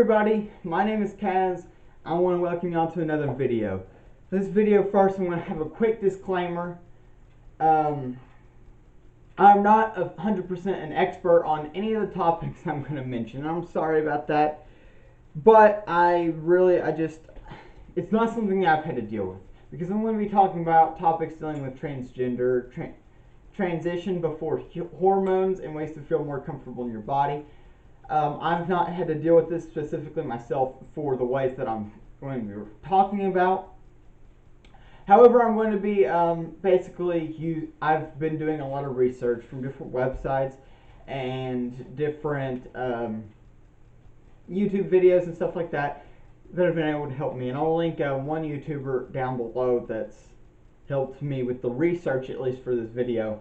everybody, my name is Kaz. I want to welcome you all to another video. This video first, I'm going to have a quick disclaimer. I'm not 100% an expert on any of the topics I'm going to mention. I'm sorry about that. But it's not something that I've had to deal with. Because I'm going to be talking about topics dealing with transgender, transition before hormones, and ways to feel more comfortable in your body. I've not had to deal with this specifically myself for the ways that I'm going to be talking about. However, I'm going to be I've been doing a lot of research from different websites and different YouTube videos and stuff like that have been able to help me. And I'll link one YouTuber down below that's helped me with the research, at least for this video,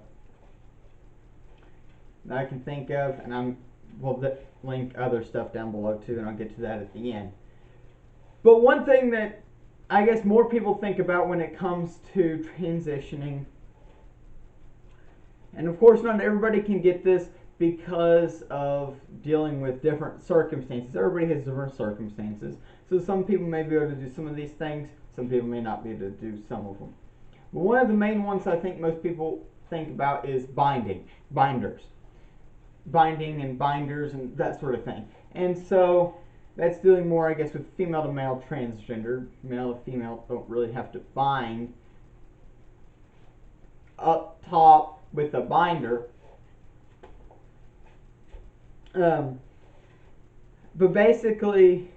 that I can think of, and we'll link other stuff down below too, and I'll get to that at the end. But one thing that I guess more people think about when it comes to transitioning, and of course not everybody can get this because of dealing with different circumstances. Everybody has different circumstances. So some people may be able to do some of these things, some people may not be able to do some of them. But one of the main ones I think most people think about is binding and binders and that sort of thing. And so that's dealing more, I guess, with female to male transgender. Male to female don't really have to bind up top with a binder. But basically,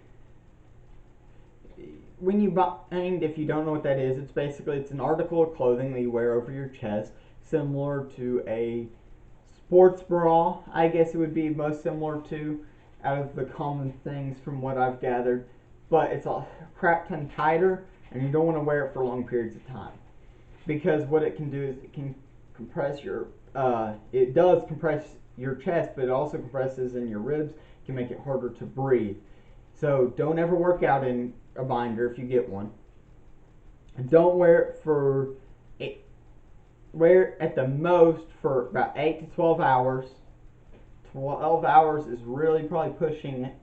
when you bind, if you don't know what that is, it's an article of clothing that you wear over your chest, similar to a sports bra, I guess it would be most similar to, out of the common things from what I've gathered. But it's a crap ton tighter, and you don't want to wear it for long periods of time, because what it can do is it can compress it does compress your chest, but it also compresses in your ribs, can make it harder to breathe. So don't ever work out in a binder if you get one. And don't wear it at the most for about 8 to 12 hours. 12 hours is really probably pushing it.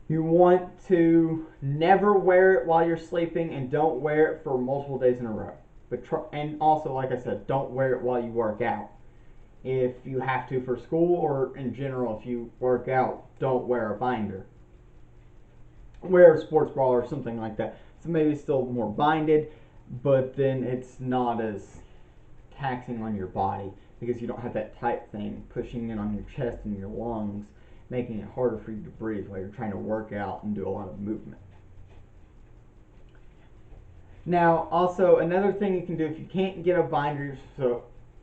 You want to never wear it while you're sleeping, and don't wear it for multiple days in a row. And also, like I said, don't wear it while you work out. If you have to for school, or in general if you work out, don't wear a binder. Wear a sports bra or something like that. So maybe it's still more binded, but then it's not as taxing on your body, because you don't have that tight thing pushing in on your chest and your lungs, making it harder for you to breathe while you're trying to work out and do a lot of movement. Now, also, another thing you can do if you can't get a binder,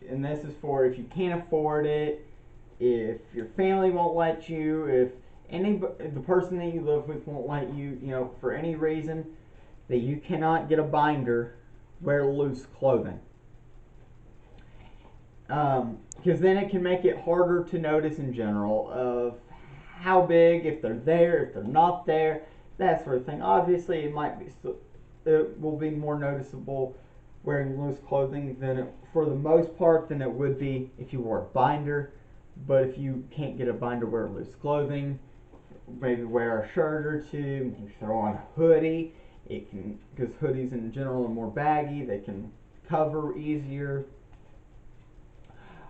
and this is for if you can't afford it, if your family won't let you, if the person that you live with won't let you, for any reason that you cannot get a binder, wear loose clothing. Because then it can make it harder to notice in general of how big, if they're there, if they're not there, that sort of thing. Obviously, it will be more noticeable wearing loose clothing for the most part than it would be if you wore a binder. But if you can't get a binder, wear loose clothing. Maybe wear a shirt or two. Maybe throw on a hoodie. Because hoodies in general are more baggy. They can cover easier.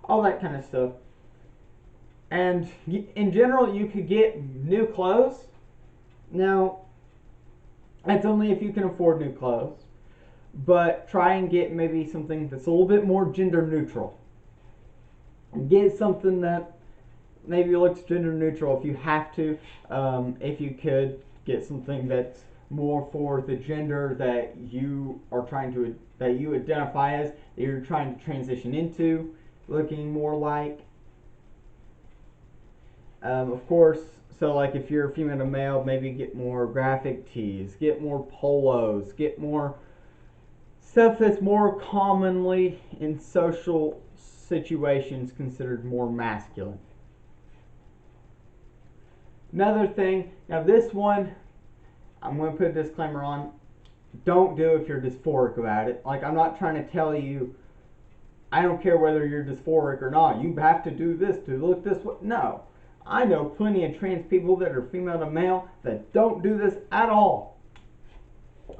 All that kind of stuff. And in general, you could get new clothes. Now, that's only if you can afford new clothes. But try and get maybe something that's a little bit more gender neutral. Get something that maybe looks gender neutral if you have to. If you could, get something that's more for the gender that you identify as, that you're trying to transition into, looking more like. Of course, so like if you're a female to male, maybe get more graphic tees, get more polos, get more stuff that's more commonly in social situations considered more masculine. Another thing, now this one, I'm going to put a disclaimer on, don't do if you're dysphoric about it. Like, I'm not trying to tell you, I don't care whether you're dysphoric or not, you have to do this to look this way. No. I know plenty of trans people that are female to male that don't do this at all.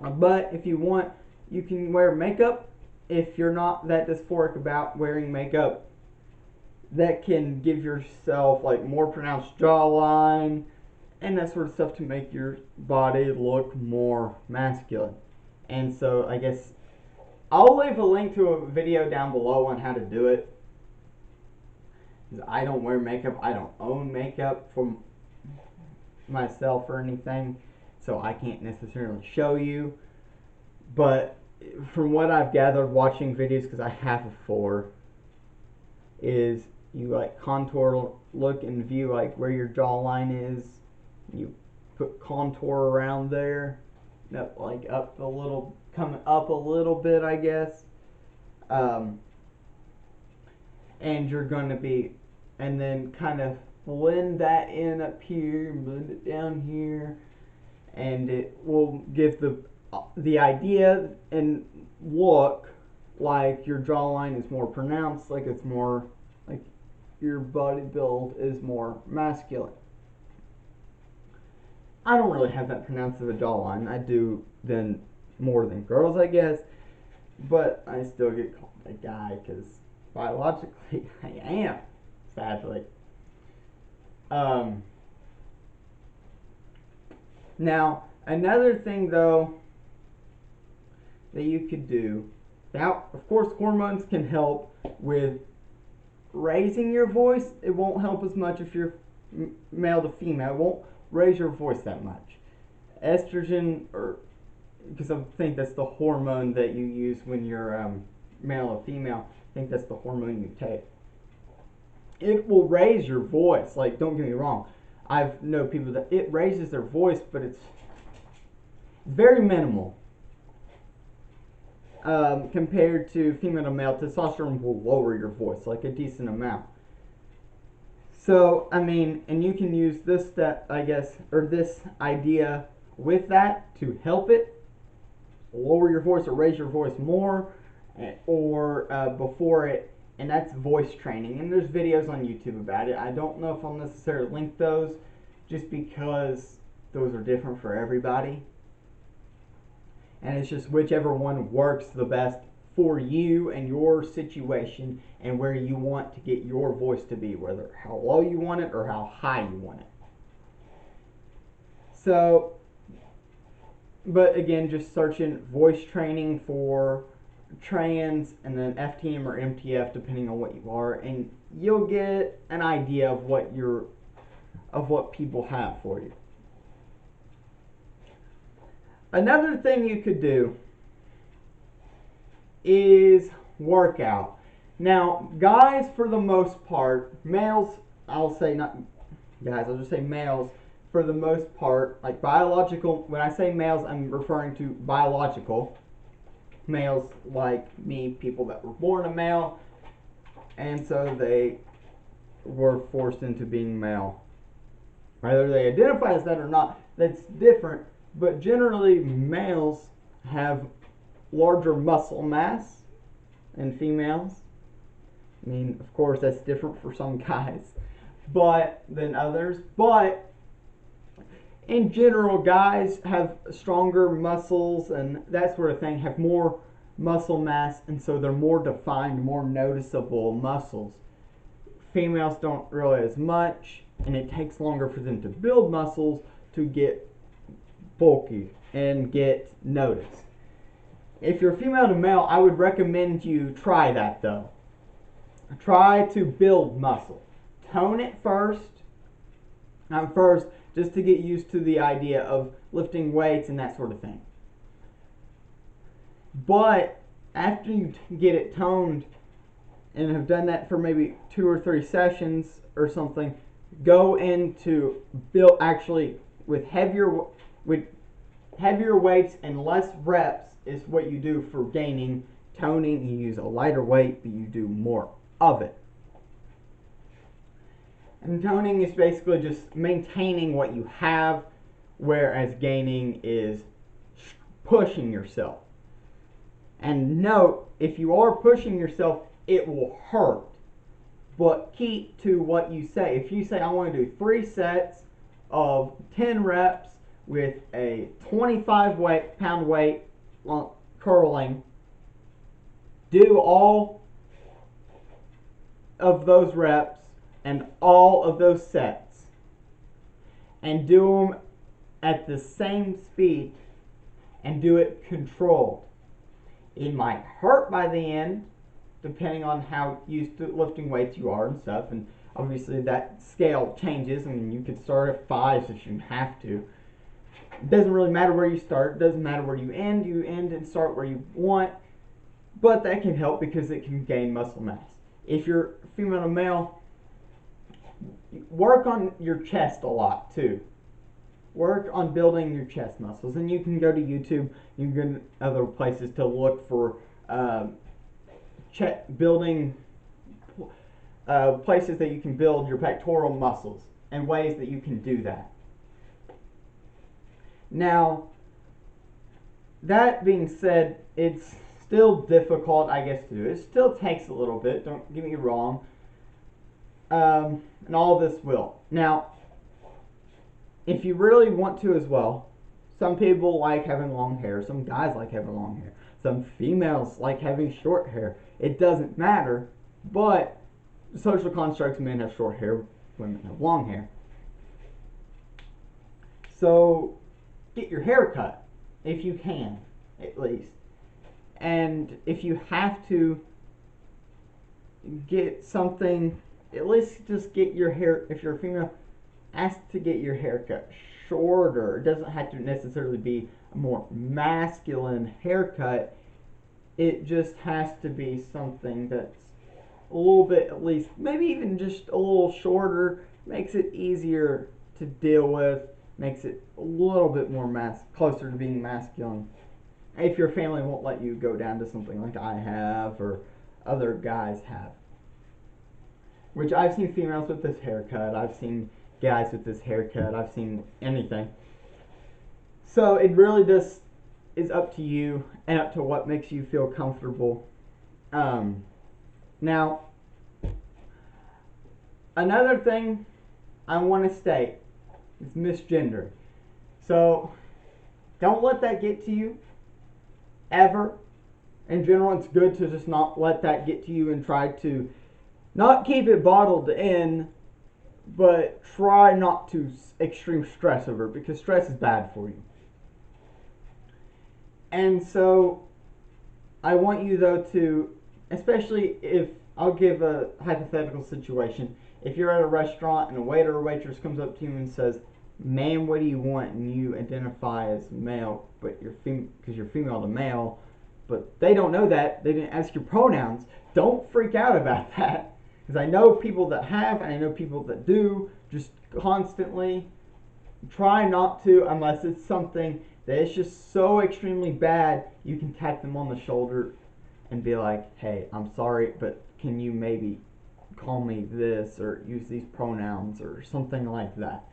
But if you want, you can wear makeup if you're not that dysphoric about wearing makeup. That can give yourself like more pronounced jawline and that sort of stuff to make your body look more masculine. And so I guess I'll leave a link to a video down below on how to do it. I don't wear makeup. I don't own makeup for myself or anything, so I can't necessarily show you. But from what I've gathered watching videos, because I have before, is you like contour, look and view like where your jawline is. You put contour around there, like up a little, coming up a little bit, I guess. And you're going to be, and then kind of blend that in up here, blend it down here, and it will give the idea and look like your jawline is more pronounced, like it's more, like your body build is more masculine. I don't really have that pronounced of a jawline. I do then more than girls, I guess, but I still get called a guy because biologically I am, sadly. Now, another thing though that you could do, now of course hormones can help with raising your voice. It won't help as much if you're male to female. It won't raise your voice that much. Estrogen, or because I think that's the hormone that you use when you're male or female. I think that's the hormone you take. It will raise your voice. Like, don't get me wrong. I've know people that it raises their voice, but it's very minimal compared to female to male. Testosterone will lower your voice like a decent amount. So, I mean, and you can use this step, I guess, or this idea with that to help it lower your voice or raise your voice more, or before it, and that's voice training. And there's videos on YouTube about it. I don't know if I'll necessarily link those, just because those are different for everybody. And it's just whichever one works the best for you and your situation and where you want to get your voice to be, whether how low you want it or how high you want it. So, but again, just searching voice training for trans and then FTM or MTF, depending on what you are, and you'll get an idea of what people have for you. Another thing you could do is workout. Now, guys, for the most part, males, I'll say not guys, I'll just say males, for the most part, like biological, when I say males, I'm referring to biological males like me, people that were born a male, and so they were forced into being male. Whether they identify as that or not, that's different, but generally males have larger muscle mass than females. I mean, of course, that's different for some guys than others, but in general, guys have stronger muscles and that sort of thing, have more muscle mass, and so they're more defined, more noticeable muscles. Females don't really as much, and it takes longer for them to build muscles to get bulky and get noticed. If you're female to male, I would recommend you try that though. Try to build muscle. Tone it first. Just to get used to the idea of lifting weights and that sort of thing. But after you get it toned and have done that for maybe 2 or 3 sessions or something, go into build actually with heavier weights and less reps is what you do for gaining toning. You use a lighter weight, but you do more of it. And toning is basically just maintaining what you have, whereas gaining is pushing yourself. And note, if you are pushing yourself, it will hurt. but keep to what you say. If you say, I want to do 3 sets of 10 reps with a 25-pound weight curling, do all of those reps and all of those sets, and do them at the same speed, and do it controlled. It might hurt by the end, depending on how used to lifting weights you are and stuff, and obviously that scale changes, and you could start at 5s if you have to. It doesn't really matter where you start, it doesn't matter where you end and start where you want, but that can help because it can gain muscle mass. If you're female to male, work on your chest a lot too. Work on building your chest muscles, and you can go to YouTube, you can go to other places to look for building places that you can build your pectoral muscles and ways that you can do that. Now, that being said, it's still difficult, I guess, to do. It still takes a little bit, don't get me wrong, and all of this will. Now, if you really want to as well, some people like having long hair, some guys like having long hair, some females like having short hair. It doesn't matter, but social constructs, men have short hair, women have long hair. So get your hair cut, if you can, at least. And if you have to get something, at least just get your hair, if you're a female, ask to get your haircut shorter. It doesn't have to necessarily be a more masculine haircut. It just has to be something that's a little bit, at least, maybe even just a little shorter. Makes it easier to deal with, makes it a little bit more closer to being masculine. If your family won't let you go down to something like I have or other guys have. Which I've seen females with this haircut, I've seen guys with this haircut, I've seen anything. So it really just is up to you and up to what makes you feel comfortable. Now, another thing I want to state is misgender. So don't let that get to you ever. In general, it's good to just not let that get to you and try to not keep it bottled in, but try not to extreme stress over it, because stress is bad for you. And so I want you though to, especially if, I'll give a hypothetical situation. If you're at a restaurant and a waiter or waitress comes up to you and says, "Ma'am, what do you want?" and you identify as male, but because you're female to male, but they don't know that, they didn't ask your pronouns, don't freak out about that. Because I know people that have, and I know people that do, just constantly. Try not to, unless it's something that is just so extremely bad, you can tap them on the shoulder and be like, "Hey, I'm sorry, but can you maybe call me this, or use these pronouns," or something like that,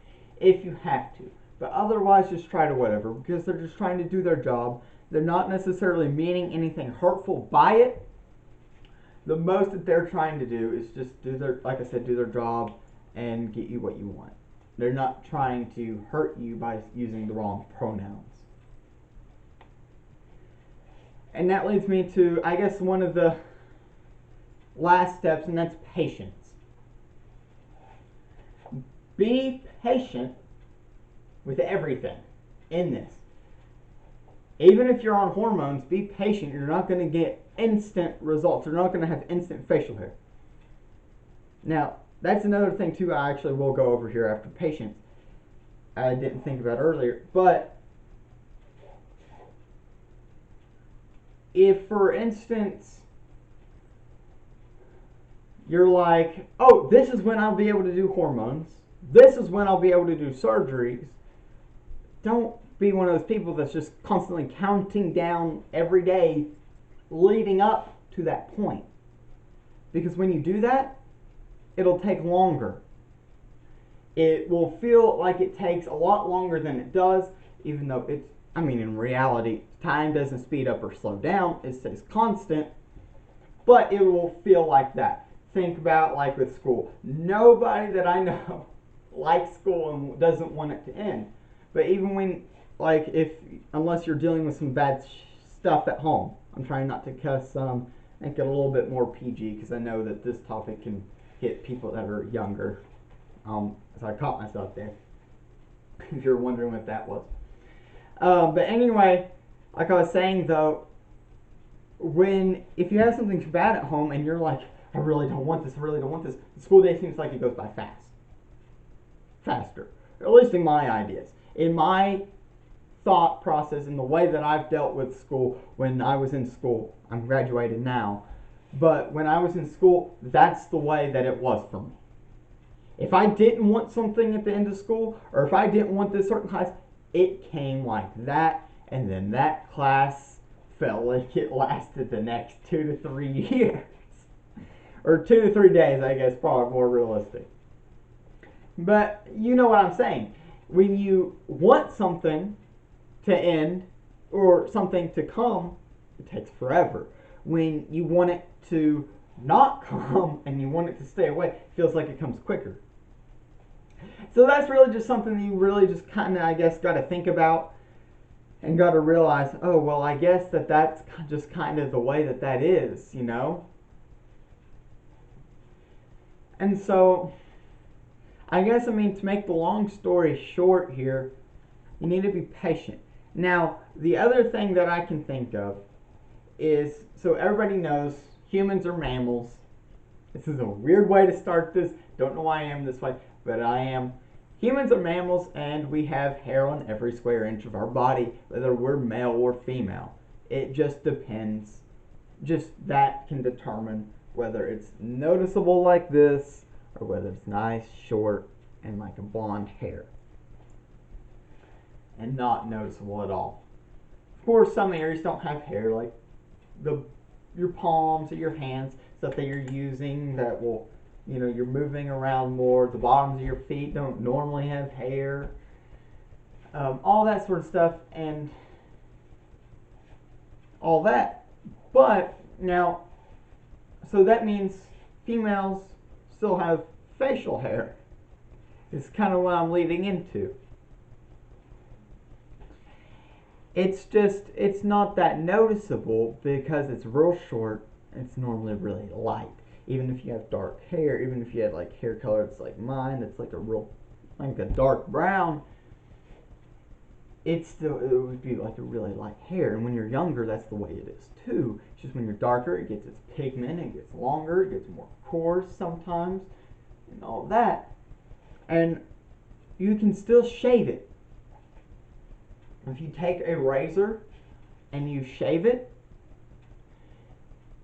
if you have to. But otherwise, just try to whatever, because they're just trying to do their job. They're not necessarily meaning anything hurtful by it. The most that they're trying to do is just do their, like I said, do their job and get you what you want. They're not trying to hurt you by using the wrong pronouns. And that leads me to, I guess, one of the last steps, and that's patience. Be patient with everything in this. Even if you're on hormones, be patient. You're not going to get instant results. You're not going to have instant facial hair. Now, that's another thing too I actually will go over here after patience. I didn't think about earlier. But if, for instance, you're like, "Oh, this is when I'll be able to do hormones. This is when I'll be able to do surgeries." Don't be one of those people that's just constantly counting down every day leading up to that point. Because when you do that, it'll take longer. It will feel like it takes a lot longer than it does, even though it's, in reality, time doesn't speed up or slow down, it stays constant, but it will feel like that. think about, like with school, nobody that I know likes school and doesn't want it to end. But even when, like, unless you're dealing with some bad stuff at home, I'm trying not to cuss, make it a little bit more PG because I know that this topic can hit people that are younger. So I caught myself there. If you're wondering what that was. But anyway, like I was saying though, if you have something bad at home and you're like, I really don't want this, the school day seems like it goes by faster. At least in my ideas. In my thought process, in the way that I've dealt with school when I was in school. I'm graduated now. But when I was in school, that's the way that it was for me. If I didn't want something at the end of school, or if I didn't want this certain class, it came like that, and then that class felt like it lasted the next 2 to 3 years. Or 2 to 3 days, I guess, probably more realistic. But you know what I'm saying. When you want something to end, or something to come, it takes forever. When you want it to not come and you want it to stay away, it feels like it comes quicker. So that's really just something that you really just kind of, I guess, got to think about and got to realize, oh, well, I guess that's just kind of the way that is, you know? And so, I guess, to make the long story short here, you need to be patient. Now, the other thing that I can think of is, so everybody knows humans are mammals. This is a weird way to start this. Don't know why I am this way, but I am. Humans are mammals, and we have hair on every square inch of our body, whether we're male or female. It just depends. Just that can determine whether it's noticeable like this, or whether it's nice, short, and like a blonde hair. And not noticeable at all. Of course, some areas don't have hair, like your palms or your hands, stuff that you're using that will, you're moving around more. The bottoms of your feet don't normally have hair. All that sort of stuff and all that. But now, so that means females still have facial hair. It's kind of what I'm leading into. It's not that noticeable because it's real short. It's normally really light. Even if you have dark hair, even if you had like hair color it's like mine, it's like a dark brown, it would be like a really light hair. And when you're younger, that's the way it is too. It's just when you're darker, it gets its pigment, it gets longer, it gets more coarse sometimes, and all that. And you can still shave it. If you take a razor and you shave it,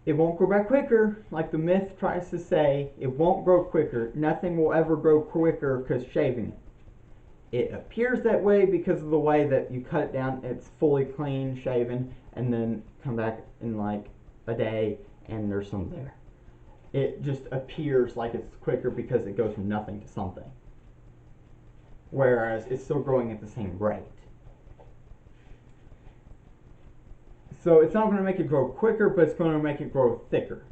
it won't grow back quicker. Like the myth tries to say, it won't grow quicker. Nothing will ever grow quicker because shaving it. It appears that way because of the way that you cut it down. It's fully clean, shaven, and then come back in like a day and there's some there. It just appears like it's quicker because it goes from nothing to something. Whereas it's still growing at the same rate. So it's not going to make it grow quicker, but it's going to make it grow thicker.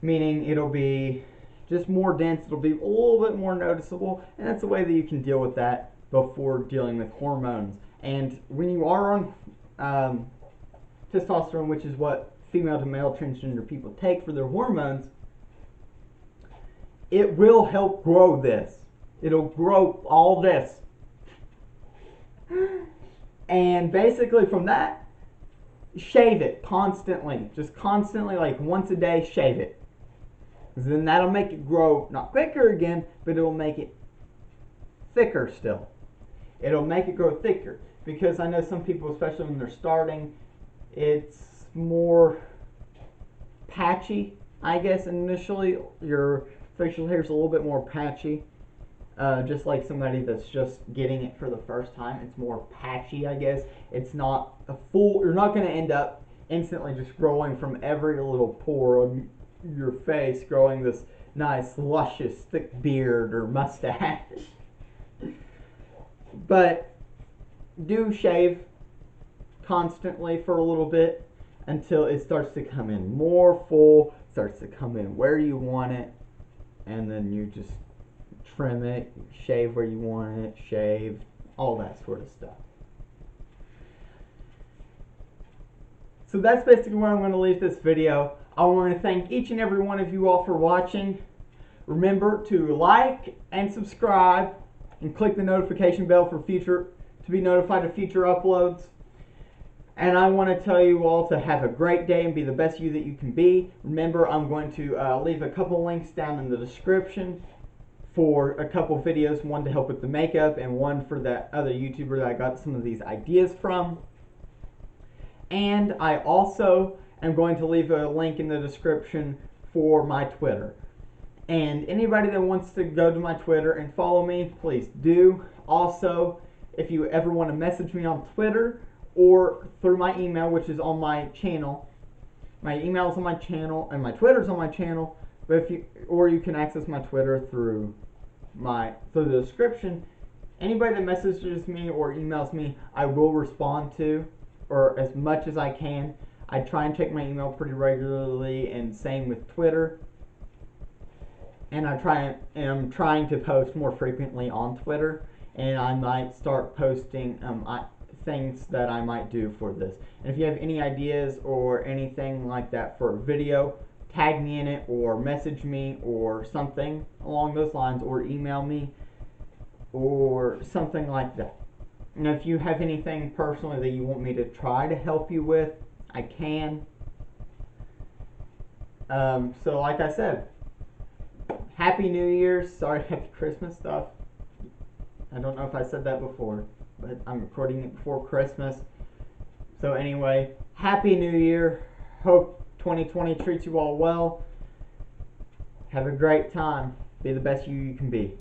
Meaning it'll be just more dense, it'll be a little bit more noticeable, and that's the way that you can deal with that before dealing with hormones. And when you are on testosterone, which is what female to male transgender people take for their hormones, it will help grow this. It'll grow all this. And basically from that, shave it constantly. Just constantly, like once a day, shave it. Because then that'll make it grow, not quicker again, but it'll make it thicker still. It'll make it grow thicker. Because I know some people, especially when they're starting, it's more patchy, I guess, initially. Your facial hair is a little bit more patchy. Just like somebody that's just getting it for the first time, it's more patchy, I guess. It's not a full, you're not going to end up instantly just growing from every little pore on your face, growing this nice, luscious, thick beard or mustache. But do shave constantly for a little bit. until it starts to come in more full, starts to come in where you want it, and then you just trim it, shave where you want it, shave, all that sort of stuff. So that's basically where I'm going to leave this video. I want to thank each and every one of you all for watching. Remember to like and subscribe and click the notification bell for to be notified of future uploads. And I want to tell you all to have a great day and be the best you that you can be. Remember, I'm going to leave a couple links down in the description for a couple videos, one to help with the makeup and one for that other YouTuber that I got some of these ideas from. And I also am going to leave a link in the description for my Twitter. And anybody that wants to go to my Twitter and follow me, please do. Also, if you ever want to message me on Twitter or through my email, which is on my channel, my email is on my channel and my Twitter is on my channel. But you can access my Twitter through the description. Anybody that messages me or emails me, I will respond to, or as much as I can. I try and check my email pretty regularly, and same with Twitter. And I'm trying to post more frequently on Twitter, and I might start posting things that I might do for this. And if you have any ideas or anything like that for a video, tag me in it or message me or something along those lines, or email me or something like that. And if you have anything personally that you want me to try to help you with, I can. So like I said, Happy New Year. Sorry about the Christmas stuff. I don't know if I said that before, but I'm recording it before Christmas. So anyway, Happy New Year. Hope 2020 treats you all well. Have a great time. Be the best you can be.